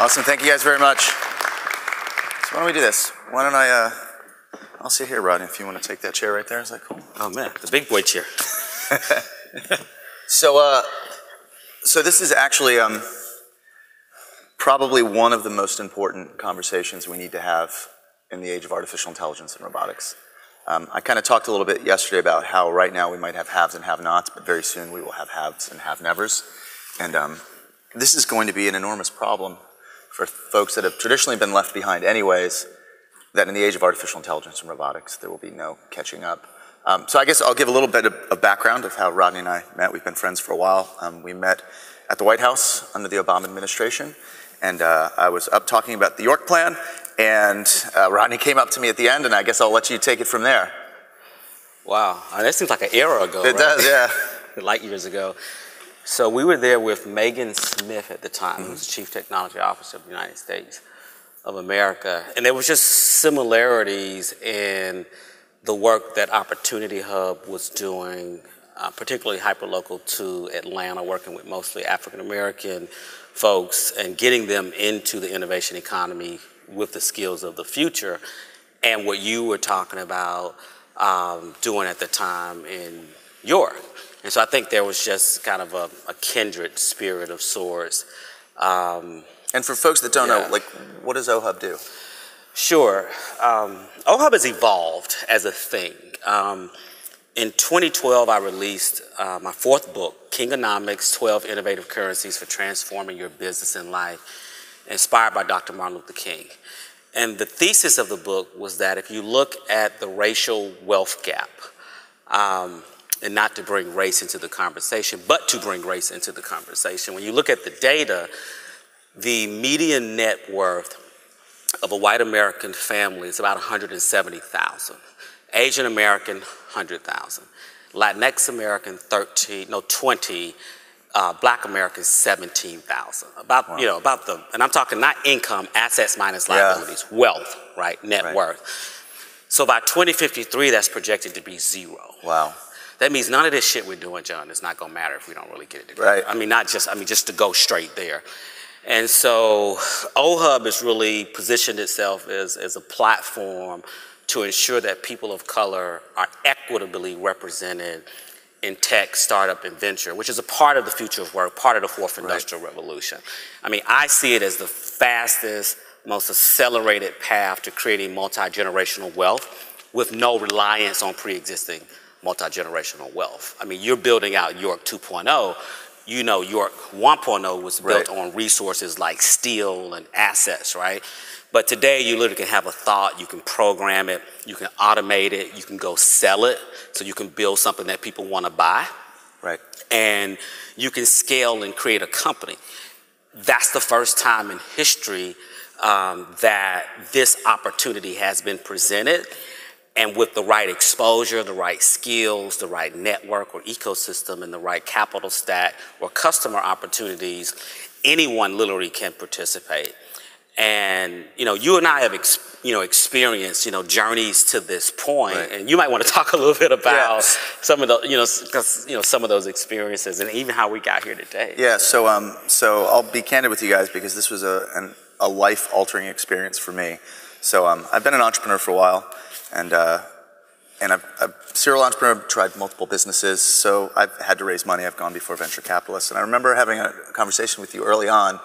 Awesome. Thank you guys very much. So why don't we do this? Why don't I'll sit here, Rodney, if you want to take that chair right there. Is that cool? Oh, man, the big boy chair. So this is actually probably one of the most important conversations we need to have in the age of artificial intelligence and robotics. I kind of talked a little bit yesterday about how right now we might have haves and have-nots, but very soon we will have haves and have-nevers. And this is going to be an enormous problem for folks that have traditionally been left behind anyways, that in the age of artificial intelligence and robotics, there will be no catching up. So I guess I'll give a little bit of background of how Rodney and I met. We've been friends for a while. We met at the White House under the Obama administration, and I was up talking about the York Plan, and Rodney came up to me at the end, and I guess I'll let you take it from there. Wow, that seems like an era ago, It does, yeah. Light years ago. So we were there with Megan Smith at the time, who was the Chief Technology Officer of the United States of America. And there was just similarities in the work that Opportunity Hub was doing, particularly hyperlocal to Atlanta, working with mostly African-American folks and getting them into the innovation economy with the skills of the future, and what you were talking about doing at the time in York. And so I think there was just kind of a kindred spirit of sorts. And for folks that don't know, like, what does Ohub do? Sure. Ohub has evolved as a thing. In 2012, I released my fourth book, Kingonomics, 12 Innovative Currencies for Transforming Your Business and Life, inspired by Dr. Martin Luther King. And the thesis of the book was that if you look at the racial wealth gap, and not to bring race into the conversation, but to bring race into the conversation, when you look at the data, the median net worth of a white American family is about $170,000. Asian American, $100,000. Latinx American, 20. Black Americans, 17,000. About, wow. You know, about the, and I'm talking not income, assets minus liabilities, wealth, right, net worth. So by 2053, that's projected to be 0. Wow. That means none of this shit we're doing, John, is not gonna matter if we don't really get it together. Right. I mean, just to go straight there. And so Ohub has really positioned itself as a platform to ensure that people of color are equitably represented in tech, startup, and venture, which is a part of the future of work, part of the fourth industrial revolution. I mean, I see it as the fastest, most accelerated path to creating multi-generational wealth with no reliance on pre-existing multi-generational wealth. I mean, you're building out York 2.0. You know, York 1.0 was built on resources like steel and assets, right? But today, you literally can have a thought, you can program it, you can automate it, you can go sell it, so you can build something that people want to buy. Right. And you can scale and create a company. That's the first time in history that this opportunity has been presented. And with the right exposure, the right skills, the right network or ecosystem, and the right capital stack or customer opportunities, anyone literally can participate. And, you know, you and I have, experienced, journeys to this point, and you might want to talk a little bit about some of the, some of those experiences and even how we got here today. Yeah, so I'll be candid with you guys because this was a life-altering experience for me. So I've been an entrepreneur for a while, and I'm a serial entrepreneur, tried multiple businesses, so I've had to raise money. I've gone before venture capitalists, and I remember having a conversation with you early on.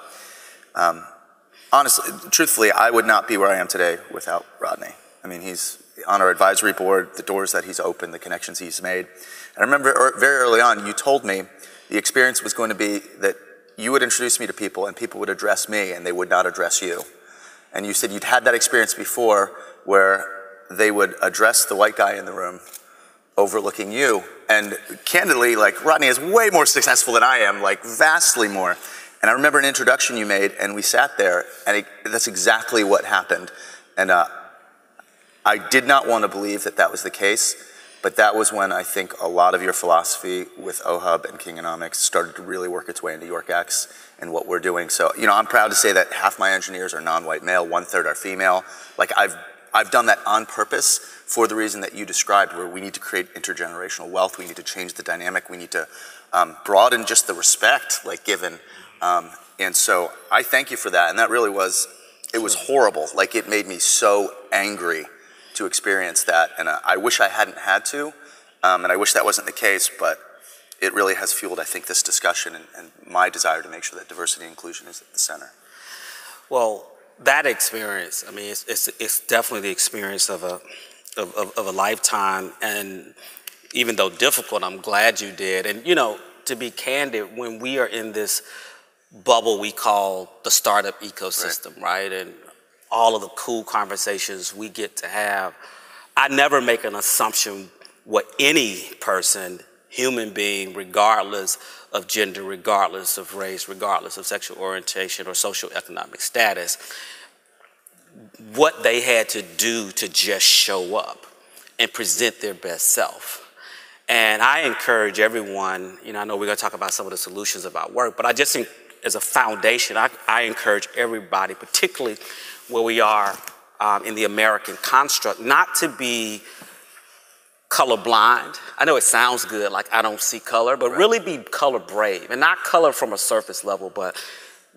Honestly, truthfully, I would not be where I am today without Rodney. I mean, he's on our advisory board, the doors that he's opened, the connections he's made. And I remember very early on, you told me the experience was going to be that you would introduce me to people and people would address me and they would not address you. And you said you'd had that experience before where they would address the white guy in the room overlooking you. And candidly, like, Rodney is way more successful than I am, like vastly more. And I remember an introduction you made, and we sat there, and that's exactly what happened. And I did not want to believe that that was the case, but that was when I think a lot of your philosophy with Ohub and Kingonomics started to really work its way into YorkX and what we're doing. So, I'm proud to say that half my engineers are non-white male, 1/3 are female. Like, I've done that on purpose for the reason that you described, where we need to create intergenerational wealth, we need to change the dynamic, we need to broaden just the respect, like, given And so I thank you for that. And that really was, it was horrible. Like, it made me so angry to experience that. And I wish I hadn't had to. And I wish that wasn't the case, but it really has fueled, I think, this discussion and my desire to make sure that diversity and inclusion is at the center. Well, that experience, I mean, it's definitely the experience of a lifetime. And even though difficult, I'm glad you did. And, you know, to be candid, when we are in this bubble we call the startup ecosystem, right? And all of the cool conversations we get to have, I never make an assumption what any person, human being, regardless of gender, regardless of race, regardless of sexual orientation or social economic status, what they had to do to just show up and present their best self. And I encourage everyone, you know, I know we're going to talk about some of the solutions about work, but I just think as a foundation, I encourage everybody, particularly where we are in the American construct, not to be colorblind. I know it sounds good, like I don't see color, but really be color brave, and not color from a surface level, but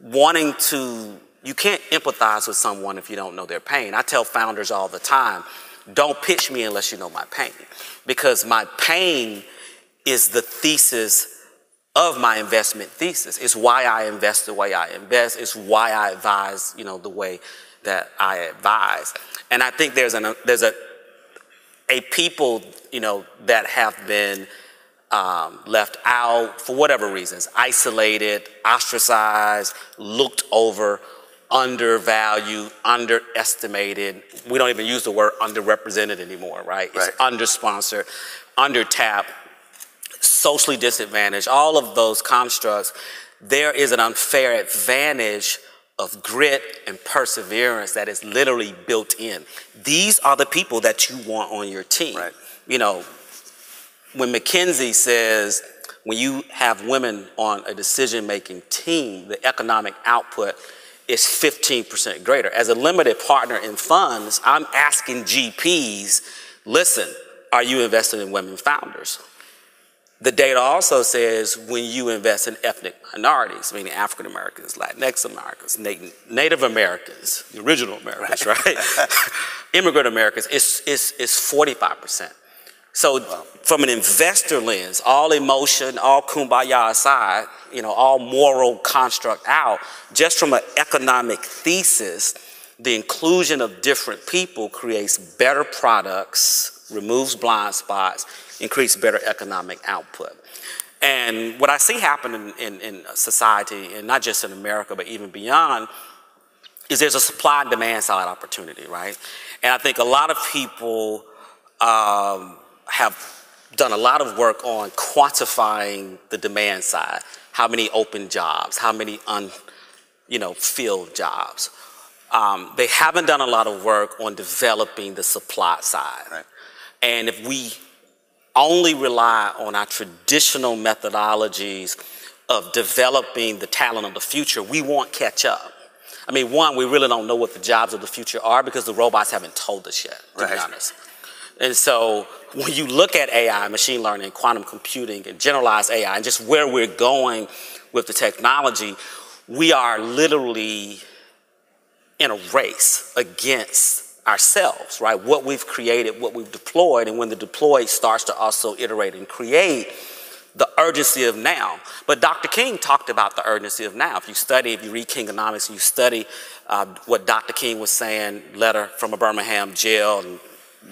wanting to, you can't empathize with someone if you don't know their pain. I tell founders all the time, don't pitch me unless you know my pain, because my pain is the thesis of my investment thesis. It's why I invest the way I invest. It's why I advise, you know, the way that I advise. And I think there's a people, you know, that have been left out for whatever reasons, isolated, ostracized, looked over, undervalued, underestimated. We don't even use the word underrepresented anymore, right? It's undersponsored, undertapped, socially disadvantaged, all of those constructs. There is an unfair advantage of grit and perseverance that is literally built in. These are the people that you want on your team. Right. You know, when McKinsey says when you have women on a decision-making team, the economic output is 15% greater. As a limited partner in funds, I'm asking GPs, listen, are you invested in women founders? The data also says when you invest in ethnic minorities, meaning African Americans, Latinx Americans, Native Americans, the original Americans, right? Immigrant Americans, it's 45%. So from an investor lens, all emotion, all kumbaya aside, you know, all moral construct out, just from an economic thesis, the inclusion of different people creates better products, removes blind spots, increase better economic output. And what I see happen in society, and not just in America, but even beyond, is there's a supply and demand side opportunity, right? And I think a lot of people have done a lot of work on quantifying the demand side. How many open jobs, how many filled jobs. They haven't done a lot of work on developing the supply side. Right. And if we only rely on our traditional methodologies of developing the talent of the future, we won't catch up. I mean, one, we really don't know what the jobs of the future are because the robots haven't told us yet, to be honest. And so when you look at AI, machine learning, quantum computing, and generalized AI, and just where we're going with the technology, we are literally in a race against ourselves, right? What we've created, what we've deployed, and when the deployed starts to also iterate and create, the urgency of now. But Dr. King talked about the urgency of now. If you read Kingonomics, and you study what Dr. King was saying, letter from a Birmingham jail, and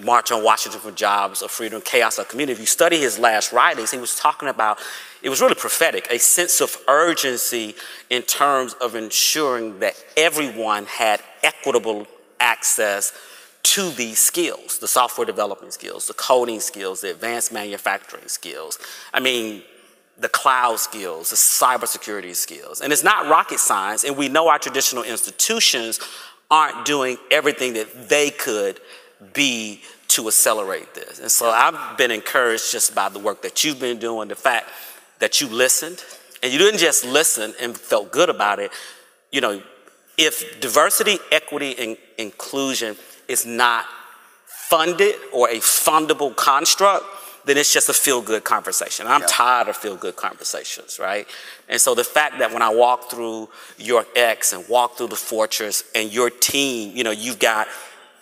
March on Washington for Jobs of Freedom, Chaos of Community. If you study his last writings, he was talking about, it was really prophetic, a sense of urgency in terms of ensuring that everyone had equitable access to these skills, the software development skills, the coding skills, the advanced manufacturing skills. I mean, the cloud skills, the cybersecurity skills. And it's not rocket science, and we know our traditional institutions aren't doing everything that they could be to accelerate this. And so I've been encouraged just by the work that you've been doing, the fact that you listened, and you didn't just listen and felt good about it. You know, if diversity, equity, and inclusion is not funded or a fundable construct, then it's just a feel-good conversation. I'm tired of feel-good conversations, right? And so the fact that when I walk through your X and walk through the Fortress and your team, you know, you've got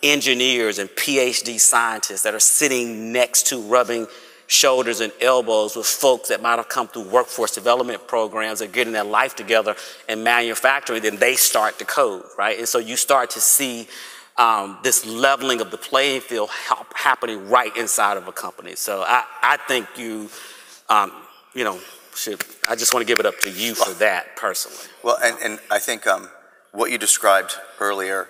engineers and PhD scientists that are sitting next to rubbing shoulders and elbows with folks that might have come through workforce development programs and getting their life together in manufacturing, then they start to code, right? And so you start to see this leveling of the playing field happening right inside of a company. So I think you, you know, I just want to give it up to you for that personally. Well, and I think what you described earlier,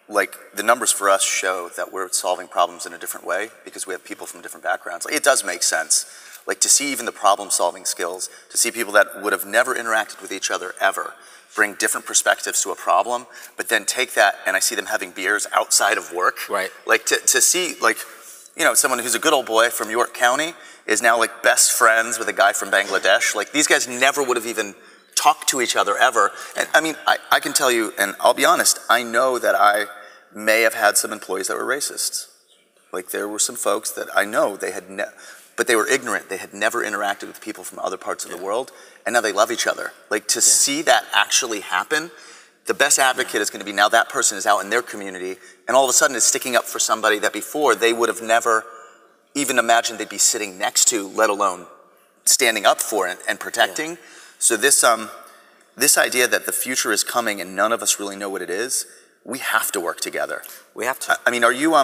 like the numbers for us show that we're solving problems in a different way because we have people from different backgrounds. Like, it does make sense. Like to see even the problem solving skills, to see people that would have never interacted with each other ever, bring different perspectives to a problem, but then take that and I see them having beers outside of work. Right. Like to see, like, you know, someone who's a good old boy from York County is now like best friends with a guy from Bangladesh. Like these guys never would have even talked to each other ever. And I mean, I can tell you, and I'll be honest, I know that I may have had some employees that were racists. Like there were some folks that I know they had but they were ignorant. They had never interacted with people from other parts of the world, and now they love each other. Like to see that actually happen, the best advocate is going to be now that person is out in their community, and all of a sudden is sticking up for somebody that before they would have never even imagined they'd be sitting next to, let alone standing up for and protecting. Yeah. So this idea that the future is coming and none of us really know what it is, we have to work together. We have to. I mean, are you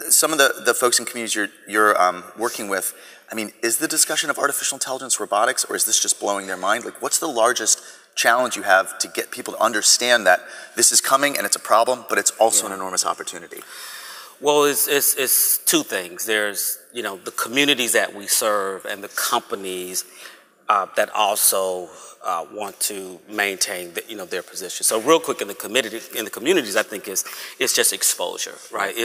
some of the folks in communities you're working with, I mean, is the discussion of artificial intelligence, robotics, or is this just blowing their mind? Like, what's the largest challenge you have to get people to understand that this is coming and it's a problem, but it's also an enormous opportunity? Well, it's two things. There's, you know, the communities that we serve and the companies that also want to maintain, their position. So real quick, in the communities, I think it's just exposure, right?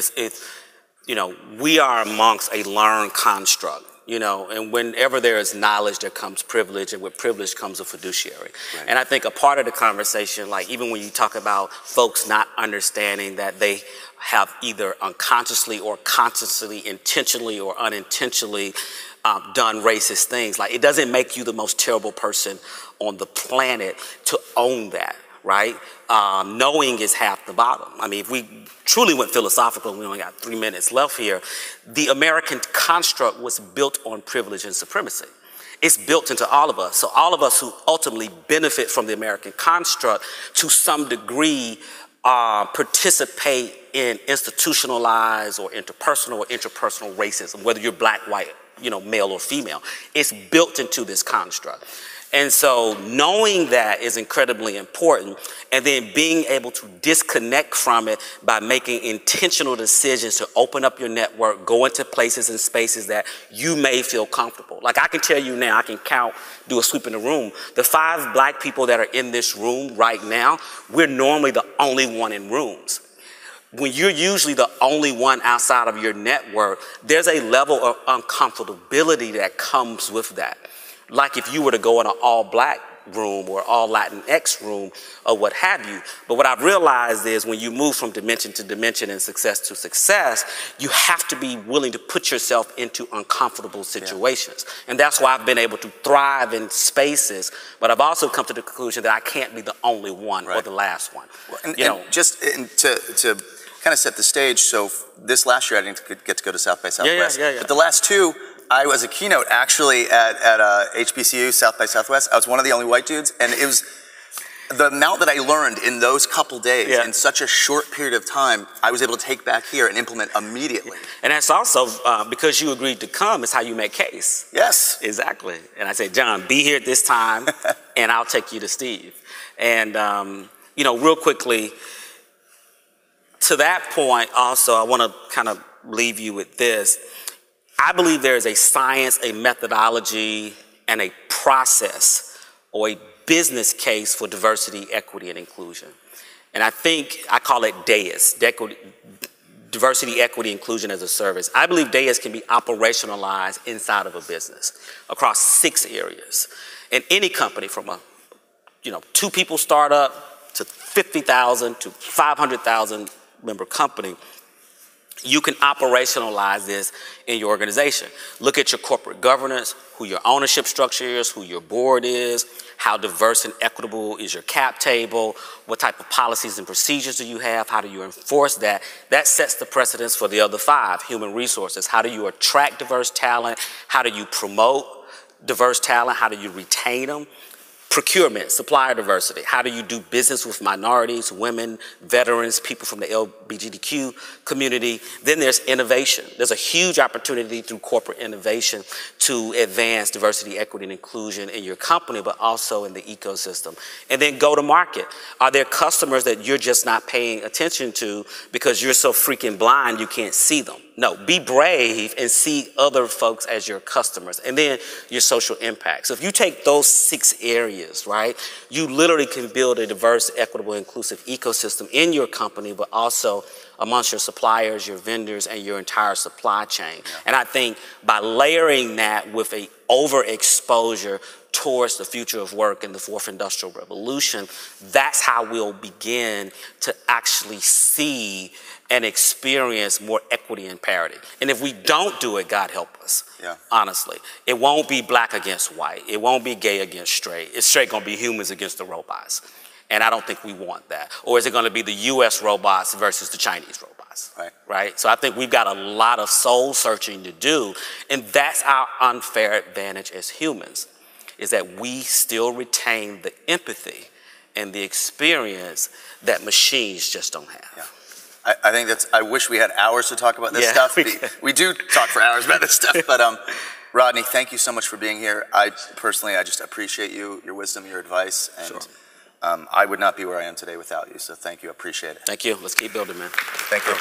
We are amongst a learned construct, and whenever there is knowledge, there comes privilege, and with privilege comes a fiduciary. Right. And I think a part of the conversation, like even when you talk about folks not understanding that they have either unconsciously or consciously, intentionally or unintentionally done racist things, like it doesn't make you the most terrible person on the planet to own that, right? Knowing is half the battle. I mean, if we truly went philosophical, we only got 3 minutes left here, the American construct was built on privilege and supremacy. It's built into all of us. So all of us who ultimately benefit from the American construct to some degree participate in institutionalized or interpersonal racism, whether you're black, white, male or female. It's built into this construct. And so knowing that is incredibly important, and then being able to disconnect from it by making intentional decisions to open up your network, go into places and spaces that you may feel comfortable. Like I can tell you now, I can do a sweep in the room. The 5 black people that are in this room right now, we're normally the only one in rooms. When you're usually the only one outside of your network, there's a level of uncomfortability that comes with that. Like if you were to go in an all-black room or all Latinx room or what have you. But what I've realized is when you move from dimension to dimension and success to success, you have to be willing to put yourself into uncomfortable situations. Yeah. And that's why I've been able to thrive in spaces. But I've also come to the conclusion that I can't be the only one or the last one. Well, and to kind of set the stage, so this last year I didn't get to go to South by Southwest. Yeah. But the last 2, I was a keynote actually at HBCU, South by Southwest. I was one of the only white dudes, and it was the amount that I learned in those couple days in such a short period of time, I was able to take back here and implement immediately. And that's also because you agreed to come is how you make case. Yes. Exactly. And I said, John, be here at this time, and I'll take you to Steve. And, real quickly, to that point also, I want to kind of leave you with this. I believe there is a science, a methodology, and a process or a business case for diversity, equity, and inclusion. And I call it DAIS, diversity, equity, inclusion as a service. I believe DAIS can be operationalized inside of a business across 6 areas. In any company from a 2-people startup to 50,000 to 500,000 member company, you can operationalize this in your organization. Look at your corporate governance, who your ownership structure is, who your board is, how diverse and equitable is your cap table, what type of policies and procedures do you have, how do you enforce that? That sets the precedence for the other 5, human resources. How do you attract diverse talent? How do you promote diverse talent? How do you retain them? Procurement, supplier diversity. How do you do business with minorities, women, veterans, people from the LGBTQ community? Then there's innovation. There's a huge opportunity through corporate innovation to advance diversity, equity, and inclusion in your company, but also in the ecosystem. And then go to market. Are there customers that you're just not paying attention to because you're so freaking blind you can't see them? No, be brave and see other folks as your customers. And then your social impact. So if you take those 6 areas, right, you literally can build a diverse, equitable, inclusive ecosystem in your company, but also amongst your suppliers, your vendors, and your entire supply chain. Yeah. And I think by layering that with a overexposure towards the future of work and the 4th Industrial Revolution, that's how we'll begin to actually see and experience more equity and parity. And if we don't do it, God help us, honestly. It won't be black against white. It won't be gay against straight. It's straight gonna be humans against the robots. And I don't think we want that. Or is it gonna be the US robots versus the Chinese robots, right? So I think we've got a lot of soul searching to do, and that's our unfair advantage as humans, is that we still retain the empathy and the experience that machines just don't have. Yeah. I think I wish we had hours to talk about this stuff. We do talk for hours about this stuff, but Rodney, thank you so much for being here. I just appreciate you, your wisdom, your advice, and I would not be where I am today without you, so thank you, I appreciate it. Thank you, let's keep building, man. Thank you.